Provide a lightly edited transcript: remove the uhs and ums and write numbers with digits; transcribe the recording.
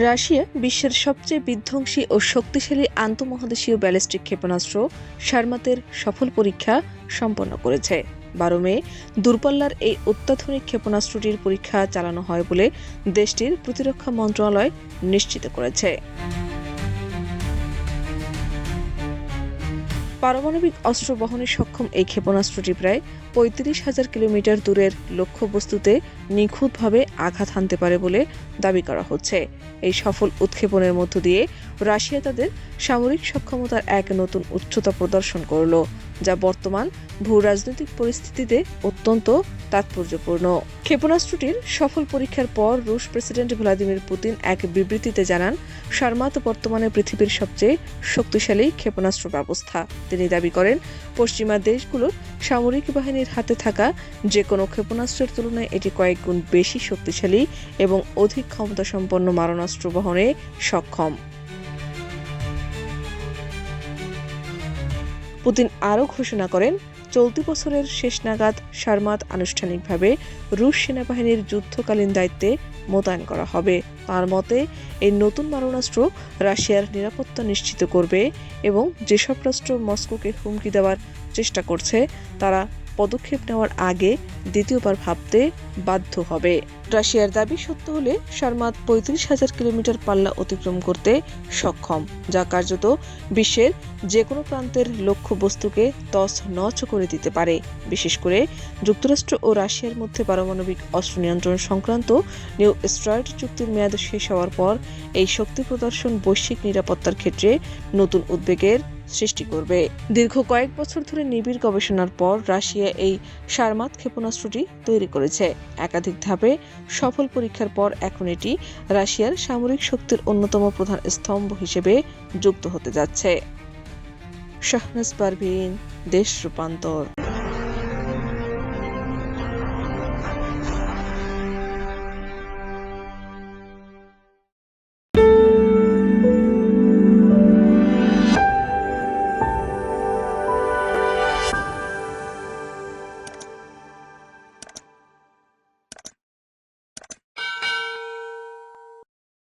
Russia বিশ্বের সবচেয়ে বিধ্বংসী ও শক্তিশালী আন্তঃমহাদেশীয় ব্যালিস্টিক ক্ষেপণাস্ত্র সারমাতের সফল পরীক্ষা সম্পন্ন করেছে। 12 মে দূরপাল্লার এই অত্যাধুনিক ক্ষেপণাস্ত্রটির পরীক্ষা চালানো হয় বলে দেশটির প্রতিরক্ষা মন্ত্রণালয় নিশ্চিত করেছে। পারমাণবিক অস্ত্র বহনে সক্ষম এই ক্ষেপণাস্ত্রটি প্রায় ৩৫,০০০ কিলোমিটার দূরের লক্ষ্যবস্তুতে নিখুঁতভাবে আঘাত হানতে পারে বলে দাবি করা হচ্ছে। এই সফল উৎক্ষেপণের মধ্য দিয়ে রাশিয়া তাদের সামরিক সক্ষমতার এক নতুন উচ্চতা প্রদর্শন করল, যা বর্তমান ভূ-রাজনৈতিক পরিস্থিতিতে অত্যন্ত তাৎপর্যপূর্ণ। ক্ষেপণাস্ত্রটির সফল পরীক্ষার পর রুশ প্রেসিডেন্ট ভ্লাদিমির পুতিন এক বিবৃতিতে জানান, সারমাত বর্তমানে পৃথিবীর সবচেয়ে শক্তিশালী ক্ষেপণাস্ত্র ব্যবস্থা। তিনি দাবি করেন, পশ্চিমা দেশগুলোর সামরিক বাহিনীর হাতে থাকা যে কোনো ক্ষেপণাস্ত্রের তুলনায় এটি কয়েক গুণ বেশি শক্তিশালী এবং অধিক ক্ষমতাসম্পন্ন মারণাস্ত্র বহনে সক্ষম। পুতিন আরও ঘোষণা করেন, চলতি বছরের শেষ নাগাদ সারমাত আনুষ্ঠানিকভাবে রুশ সেনাবাহিনীর যুদ্ধকালীন দায়িত্বে মোতায়েন করা হবে। তার মতে, এই নতুন মারণাস্ত্র রাশিয়ার নিরাপত্তা নিশ্চিত করবে এবং যেসব রাষ্ট্র মস্কোকে হুমকি দেওয়ার চেষ্টা করছে তারা পদক্ষেপ নেওয়ার আগে দ্বিতীয়বার ভাবতে বাধ্য হবে। রাশিয়ার দাবি সত্য হলে সারমাত ৩৫,০০০ কিলোমিটার পাল্লা অতিক্রম করতে সক্ষম, যা কার্যত বিশ্বের যে কোনো প্রান্তের লক্ষ্যবস্তুকে তছনছ করে দিতে পারে। বিশেষ করে যুক্তরাষ্ট্র ও রাশিয়ার মধ্যে পারমাণবিক অস্ত্র নিয়ন্ত্রণ সংক্রান্ত নিউ স্টার্ট চুক্তির মেয়াদ শেষ হওয়ার পর এই শক্তি প্রদর্শন বৈশ্বিক নিরাপত্তার ক্ষেত্রে নতুন উদ্বেগের সৃষ্টি করবে। দীর্ঘ কয়েক বছর ধরে নিবিড় গবেষণার পর রাশিয়া এই সারমাত ক্ষেপণাস্ত্রটি তৈরি করেছে। একাধিক ধাপে সফল পরীক্ষার পর এখন এটি রাশিয়ার সামরিক শক্তির অন্যতম প্রধান স্তম্ভ হিসেবে যুক্ত হতে যাচ্ছে। শাহনাজ পারভীন, দেশ রূপান্তর।